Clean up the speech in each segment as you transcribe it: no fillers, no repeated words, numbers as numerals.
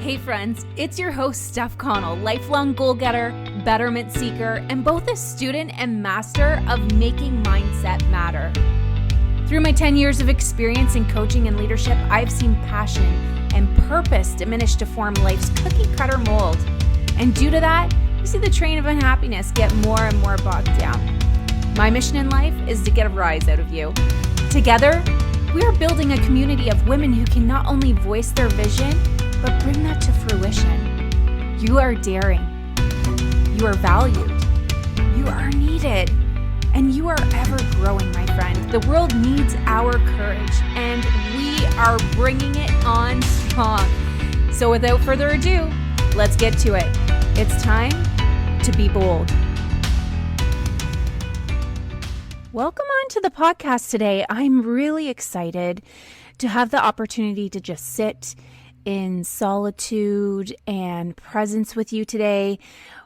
Hey friends, it's your host Steph Connell, lifelong goal-getter, betterment seeker, and both a student and master of making mindset matter. Through my 10 years of experience in coaching and leadership, I've seen passion and purpose diminish to form life's cookie-cutter mold. And due to that, you see the train of unhappiness get more and more bogged down. My mission in life is to get a rise out of you. Together, we are building a community of women who can not only voice their vision, but bring that to fruition. You are daring. You are valued. You are needed. And you are ever growing, my friend. The world needs our courage, and we are bringing it on strong. So without further ado, let's get to it. It's time to be bold. Welcome on to the podcast today. I'm really excited to have the opportunity to just sit in solitude and presence with you today.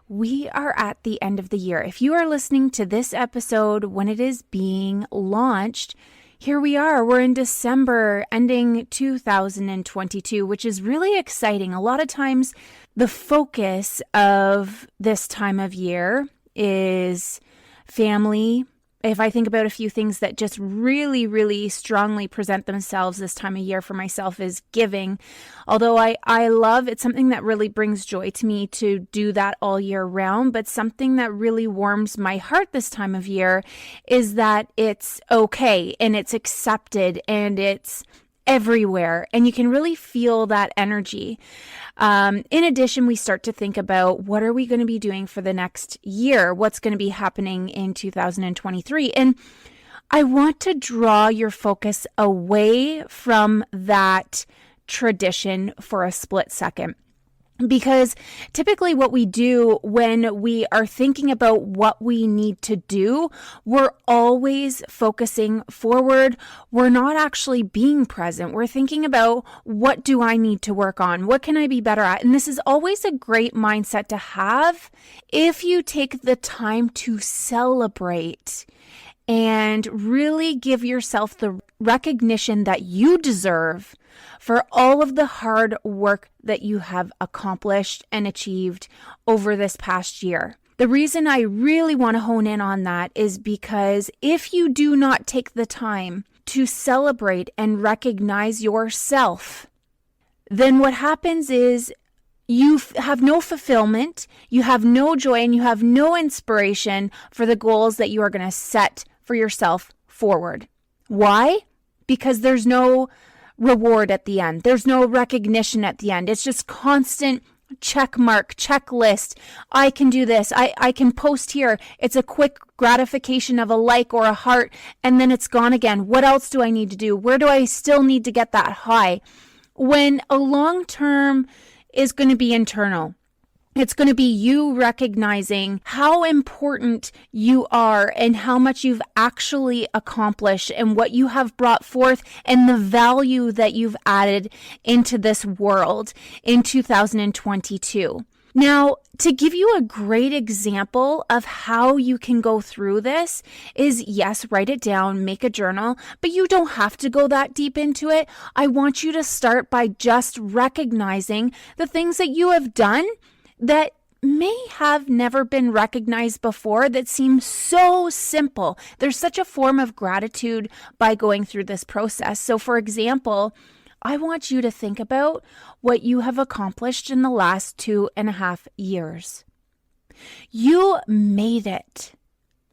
We are at the end of the year. If you are listening to this episode when it is being launched, here we are. We're in December, ending 2022, which is really exciting. A lot of times the focus of this time of year is family. If I think about a few things that just really, really strongly present themselves this time of year for myself is giving. Although I love, it's something that really brings joy to me to do that all year round, but something that really warms my heart this time of year is that it's okay and it's accepted and it's everywhere, and you can really feel that energy. In addition, we start to think about what are we going to be doing for the next year? What's going to be happening in 2023? And I want to draw your focus away from that tradition for a split second. Because typically what we do when we are thinking about what we need to do, we're always focusing forward. We're not actually being present. We're thinking about what do I need to work on? What can I be better at? And this is always a great mindset to have if you take the time to celebrate and really give yourself the recognition that you deserve for all of the hard work that you have accomplished and achieved over this past year. The reason I really want to hone in on that is because if you do not take the time to celebrate and recognize yourself, then what happens is you have no fulfillment, you have no joy, and you have no inspiration for the goals that you are going to set for yourself forward. Why? Because there's no reward at the end. There's no recognition at the end. It's just constant check mark, checklist. I can do this. I can post here. It's a quick gratification of a like or a heart, and then it's gone again. What else do I need to do? Where do I still need to get that high? When a long term is going to be internal. It's going to be you recognizing how important you are and how much you've actually accomplished and what you have brought forth and the value that you've added into this world in 2022. Now, to give you a great example of how you can go through this is, yes, write it down, make a journal, but you don't have to go that deep into it. I want you to start by just recognizing the things that you have done that may have never been recognized before that seem so simple. There's such a form of gratitude by going through this process. So for example, I want you to think about what you have accomplished in the last 2.5 years. You made it.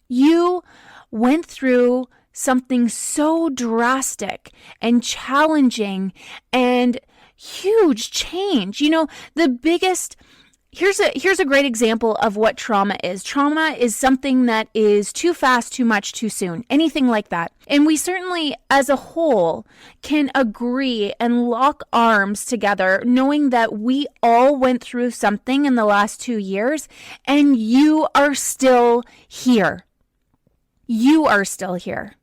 You went through something so drastic and challenging and huge change. You know, the biggest Here's a great example of what trauma is. Trauma is something that is too fast, too much, too soon, anything like that. And we certainly, as a whole, can agree and lock arms together, knowing that we all went through something in the last 2 years, and you are still here. You are still here.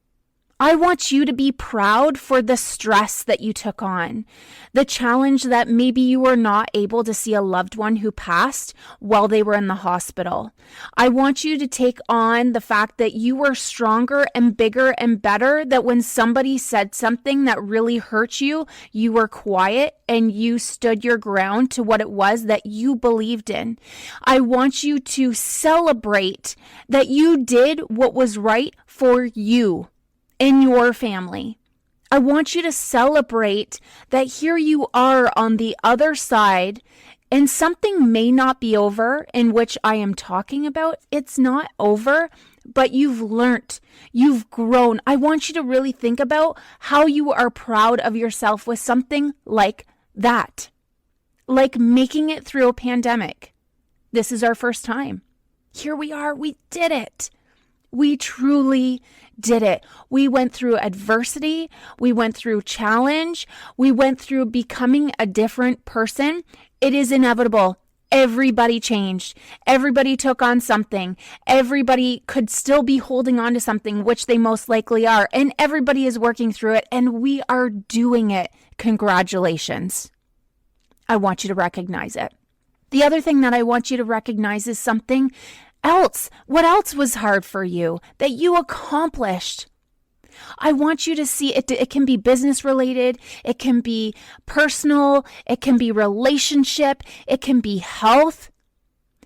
I want you to be proud for the stress that you took on, the challenge that maybe you were not able to see a loved one who passed while they were in the hospital. I want you to take on the fact that you were stronger and bigger and better, that when somebody said something that really hurt you, you were quiet and you stood your ground to what it was that you believed in. I want you to celebrate that you did what was right for you in your family. I want you to celebrate that here you are on the other side, and something may not be over in which I am talking about. It's not over, but you've learned, you've grown. I want you to really think about how you are proud of yourself with something like that, like making it through a pandemic. This is our first time. Here we are. We did it. We truly did it. We went through adversity. We went through challenge. We went through becoming a different person. It is inevitable. Everybody changed. Everybody took on something. Everybody could still be holding on to something, which they most likely are. And everybody is working through it. And we are doing it. Congratulations. I want you to recognize it. The other thing that I want you to recognize is something else. What else was hard for you that you accomplished? I want you to see it. It can be business related. It can be personal. It can be relationship. It can be health.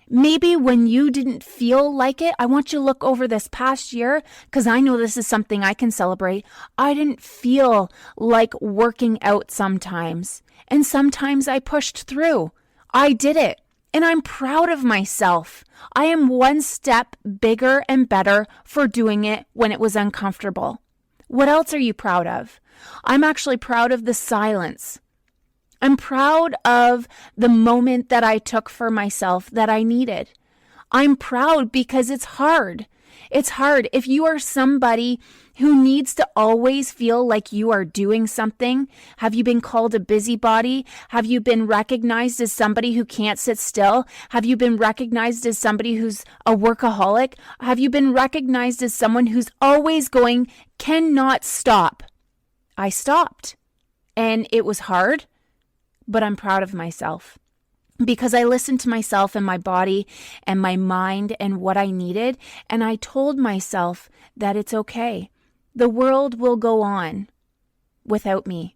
Maybe when you didn't feel like it, I want you to look over this past year, because I know this is something I can celebrate. I didn't feel like working out sometimes. And sometimes I pushed through. I did it. And I'm proud of myself. I am one step bigger and better for doing it when it was uncomfortable. What else are you proud of? I'm actually proud of the silence. I'm proud of the moment that I took for myself that I needed. I'm proud because it's hard. It's hard. If you are somebody who needs to always feel like you are doing something, have you been called a busybody? Have you been recognized as somebody who can't sit still? Have you been recognized as somebody who's a workaholic? Have you been recognized as someone who's always going, cannot stop? I stopped, and it was hard, but I'm proud of myself. Because I listened to myself and my body and my mind and what I needed. And I told myself that it's okay. The world will go on without me.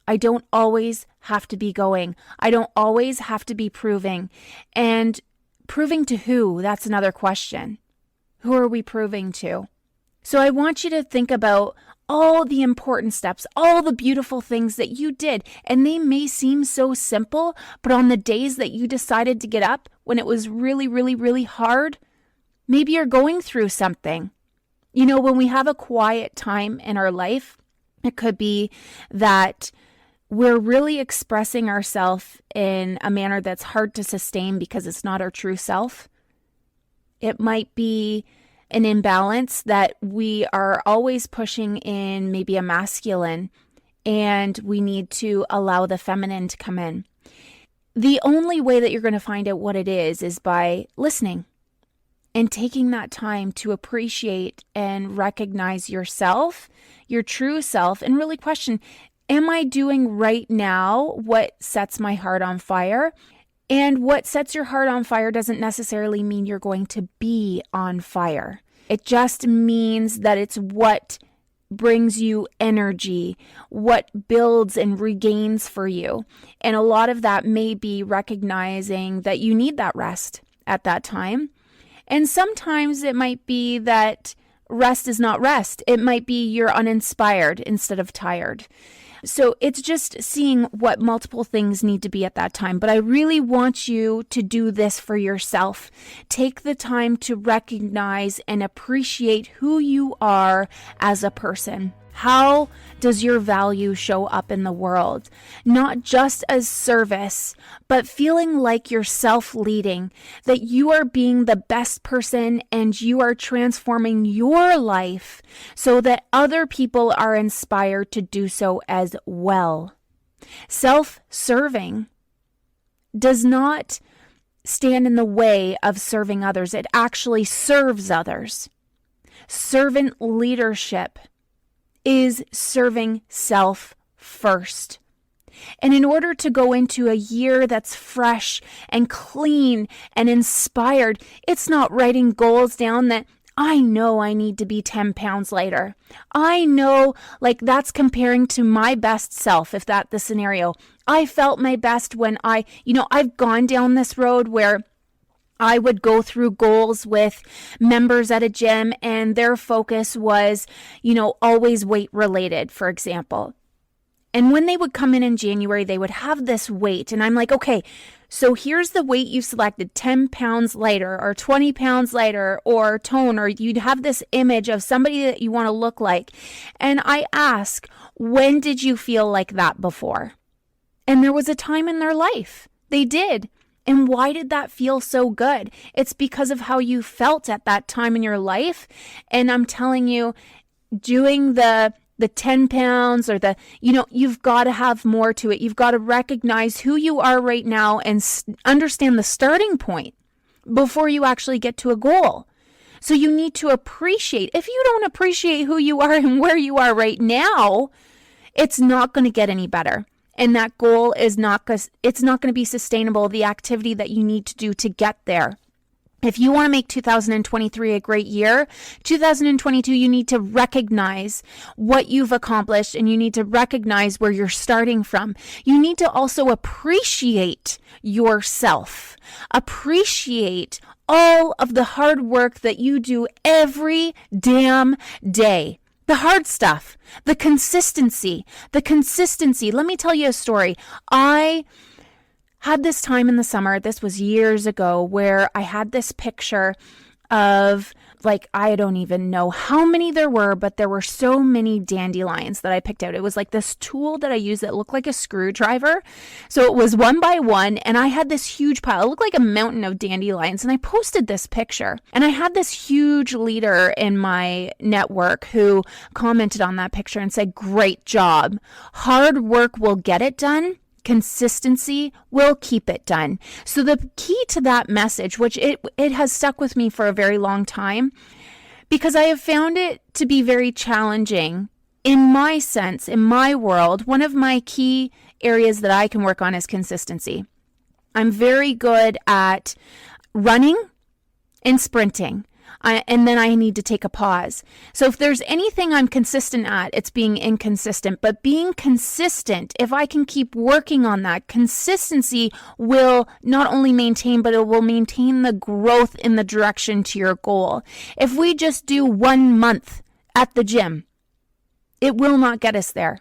I don't always have to be going. I don't always have to be proving. And proving to who? That's another question. Who are we proving to? So I want you to think about all the important steps, all the beautiful things that you did. And they may seem so simple, but on the days that you decided to get up when it was really, really, really hard, maybe you're going through something. You know, when we have a quiet time in our life, it could be that we're really expressing ourselves in a manner that's hard to sustain because it's not our true self. It might be an imbalance that we are always pushing in maybe a masculine, and we need to allow the feminine to come in. The only way that you're going to find out what it is by listening and taking that time to appreciate and recognize yourself, your true self, and really question, am I doing right now what sets my heart on fire? And what sets your heart on fire doesn't necessarily mean you're going to be on fire. It just means that it's what brings you energy, what builds and regains for you. And a lot of that may be recognizing that you need that rest at that time. And sometimes it might be that rest is not rest. It might be you're uninspired instead of tired. So it's just seeing what multiple things need to be at that time. But I really want you to do this for yourself. Take the time to recognize and appreciate who you are as a person. How does your value show up in the world? Not just as service, but feeling like you're self-leading, that you are being the best person and you are transforming your life so that other people are inspired to do so as well. Self-serving does not stand in the way of serving others. It actually serves others. Servant leadership is serving self first. And in order to go into a year that's fresh and clean and inspired, it's not writing goals down that I know I need to be 10 pounds lighter. I know, like, that's comparing to my best self, if that's the scenario. I felt my best when I've gone down this road where I would go through goals with members at a gym and their focus was, always weight related, for example. And when they would come in January, they would have this weight. And I'm like, okay, so here's the weight you've selected, 10 pounds lighter or 20 pounds lighter or tone, or you'd have this image of somebody that you want to look like. And I ask, when did you feel like that before? And there was a time in their life. They did. And why did that feel so good? It's because of how you felt at that time in your life. And I'm telling you, doing the 10 pounds or you've got to have more to it. You've got to recognize who you are right now and understand the starting point before you actually get to a goal. So you need to appreciate. If you don't appreciate who you are and where you are right now, it's not going to get any better. And that goal it's not going to be sustainable, the activity that you need to do to get there. If you want to make 2023 a great year, 2022, you need to recognize what you've accomplished and you need to recognize where you're starting from. You need to also appreciate yourself. Appreciate all of the hard work that you do every damn day. The hard stuff, the consistency. Let me tell you a story. I had this time in the summer, this was years ago, where I had this picture of, I don't even know how many there were, but there were so many dandelions that I picked out. It was like this tool that I used that looked like a screwdriver. So it was one by one, and I had this huge pile. It looked like a mountain of dandelions, and I posted this picture. And I had this huge leader in my network who commented on that picture and said, "Great job. Hard work will get it done. Consistency will keep it done." So the key to that message, which it has stuck with me for a very long time, because I have found it to be very challenging in my sense, in my world. One of my key areas that I can work on is consistency. I'm very good at running and sprinting. And then I need to take a pause. So if there's anything I'm consistent at, it's being inconsistent. But being consistent, if I can keep working on that, consistency will not only maintain, but it will maintain the growth in the direction to your goal. If we just do 1 month at the gym, it will not get us there.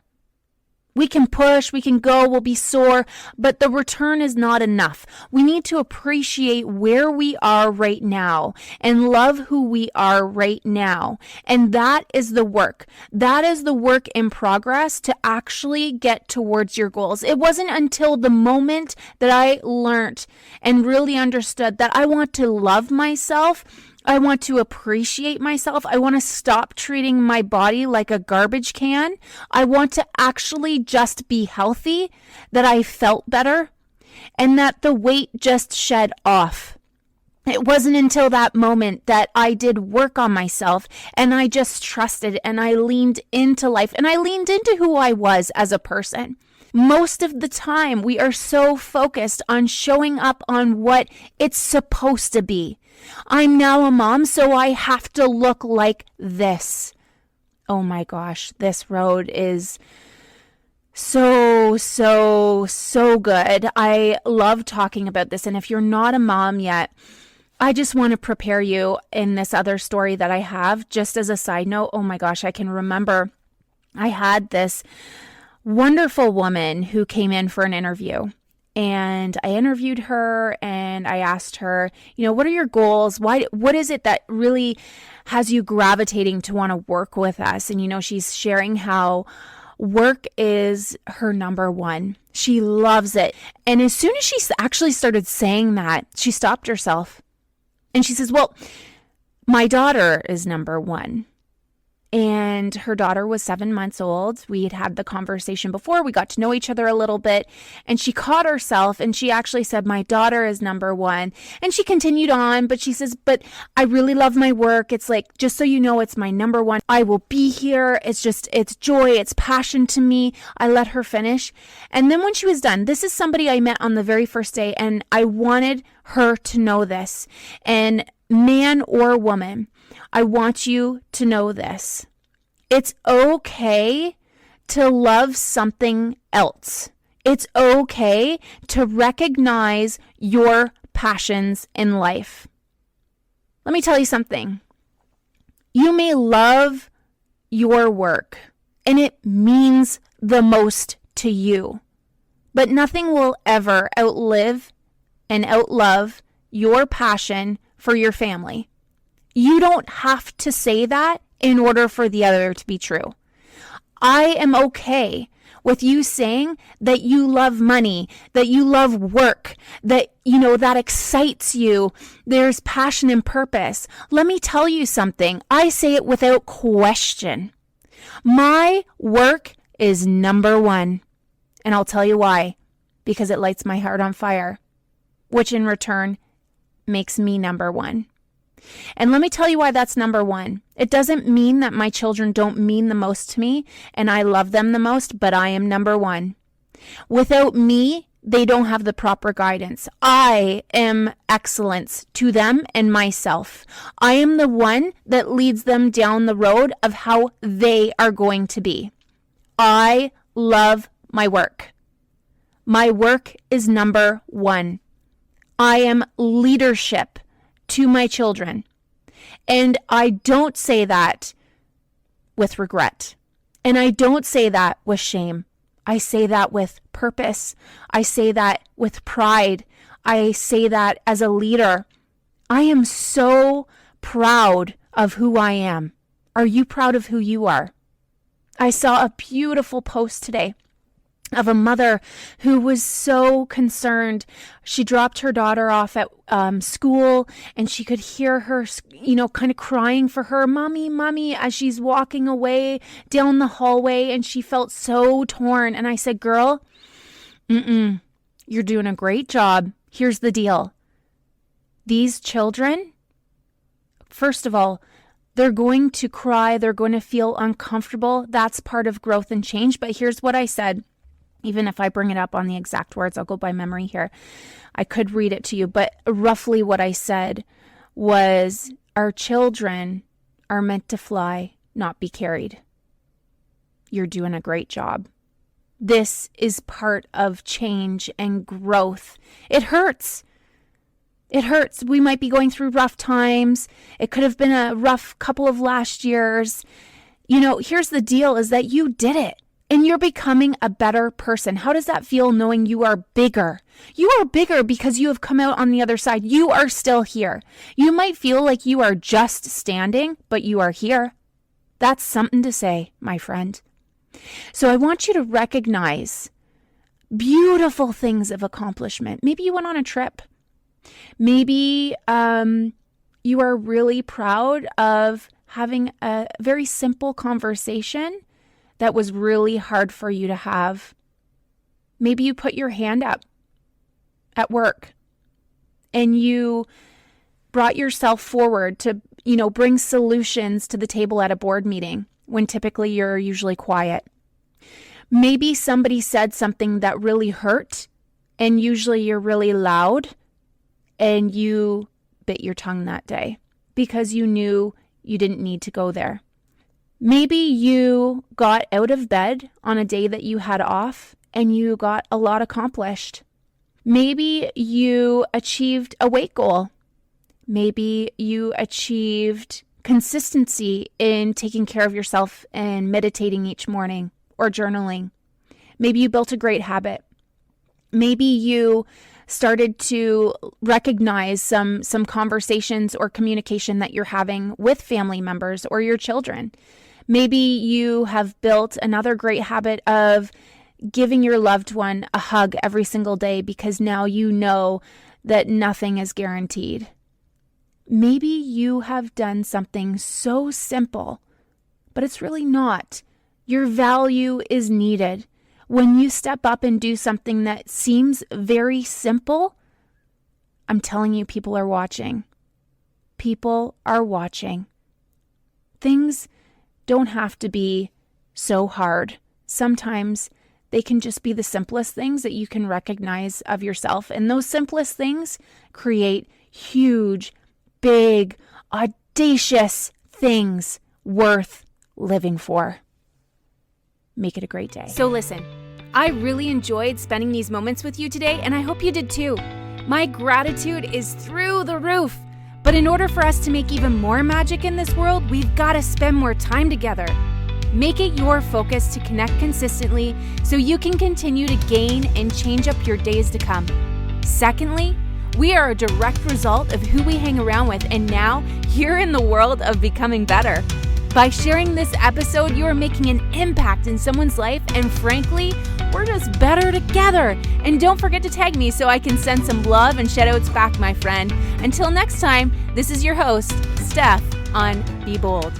We can push, we can go, we'll be sore, but the return is not enough. We need to appreciate where we are right now and love who we are right now. And that is the work. That is the work in progress to actually get towards your goals. It wasn't until the moment that I learned and really understood that I want to love myself, I want to appreciate myself. I want to stop treating my body like a garbage can. I want to actually just be healthy, that I felt better, and that the weight just shed off. It wasn't until that moment that I did work on myself and I just trusted and I leaned into life and I leaned into who I was as a person. Most of the time, we are so focused on showing up on what it's supposed to be. I'm now a mom, so I have to look like this. Oh my gosh, this road is so good. I love talking about this. And if you're not a mom yet, I just want to prepare you in this other story that I have. Just as a side note, oh my gosh, I can remember I had this wonderful woman who came in for an interview. And I interviewed her and I asked her, what are your goals? What is it that really has you gravitating to want to work with us? And, she's sharing how work is her number one. She loves it. And as soon as she actually started saying that, she stopped herself. And she says, well, my daughter is number one. and her daughter was 7 months old. We had the conversation before. We got to know each other a little bit, and she caught herself, and she actually said, my daughter is number one. And she continued on, but she says, but I really love my work. It's like, just so you know, it's my number one. I will be here. It's joy. It's passion to me. I let her finish. And then when she was done, this is somebody I met on the very first day, and I wanted her to know this. And man or woman, I want you to know this. It's okay to love something else. It's okay to recognize your passions in life. Let me tell you something. You may love your work, and it means the most to you, but nothing will ever outlive and outlove your passion for your family. You don't have to say that in order for the other to be true. I am okay with you saying that you love money, that you love work, that, that excites you. There's passion and purpose. Let me tell you something. I say it without question. My work is number one. And I'll tell you why. Because it lights my heart on fire, which in return makes me number one. And let me tell you why that's number one. It doesn't mean that my children don't mean the most to me and I love them the most, but I am number one. Without me, they don't have the proper guidance. I am excellence to them and myself. I am the one that leads them down the road of how they are going to be. I love my work. My work is number one. I am leadership to my children. And I don't say that with regret. And I don't say that with shame. I say that with purpose. I say that with pride. I say that as a leader. I am so proud of who I am. Are you proud of who you are? I saw a beautiful post today of a mother who was so concerned. She dropped her daughter off at school, and she could hear her, kind of crying for her, mommy, mommy, as she's walking away down the hallway, and she felt so torn. And I said, girl, you're doing a great job. Here's the deal. These children, first of all, they're going to cry. They're going to feel uncomfortable. That's part of growth and change. But here's what I said. Even if I bring it up on the exact words, I'll go by memory here. I could read it to you, but roughly what I said was, our children are meant to fly, not be carried. You're doing a great job. This is part of change and growth. It hurts. It hurts. We might be going through rough times. It could have been a rough couple of last years. Here's the deal, is that you did it. And you're becoming a better person. How does that feel, knowing you are bigger? You are bigger because you have come out on the other side. You are still here. You might feel like you are just standing, but you are here. That's something to say, my friend. So I want you to recognize beautiful things of accomplishment. Maybe you went on a trip. Maybe you are really proud of having a very simple conversation that was really hard for you to have. Maybe you put your hand up at work and you brought yourself forward to, bring solutions to the table at a board meeting when typically you're usually quiet. Maybe somebody said something that really hurt, and usually you're really loud, and you bit your tongue that day because you knew you didn't need to go there. Maybe you got out of bed on a day that you had off and you got a lot accomplished. Maybe you achieved a weight goal. Maybe you achieved consistency in taking care of yourself and meditating each morning or journaling. Maybe you built a great habit. Maybe you started to recognize some conversations or communication that you're having with family members or your children. Maybe you have built another great habit of giving your loved one a hug every single day because now you know that nothing is guaranteed. Maybe you have done something so simple but it's really not. Your value is needed. When you step up and do something that seems very simple, I'm telling you, people are watching. People are watching. Things don't have to be so hard. Sometimes they can just be the simplest things that you can recognize of yourself. And those simplest things create huge, big, audacious things worth living for. Make it a great day. So listen, I really enjoyed spending these moments with you today, and I hope you did too. My gratitude is through the roof. But in order for us to make even more magic in this world, we've got to spend more time together. Make it your focus to connect consistently so you can continue to gain and change up your days to come. Secondly, we are a direct result of who we hang around with, and now you're in the world of becoming better. By sharing this episode, you are making an impact in someone's life, and frankly, we're just better together. And don't forget to tag me so I can send some love and shout-outs back, my friend. Until next time, this is your host, Steph, on Be Bold.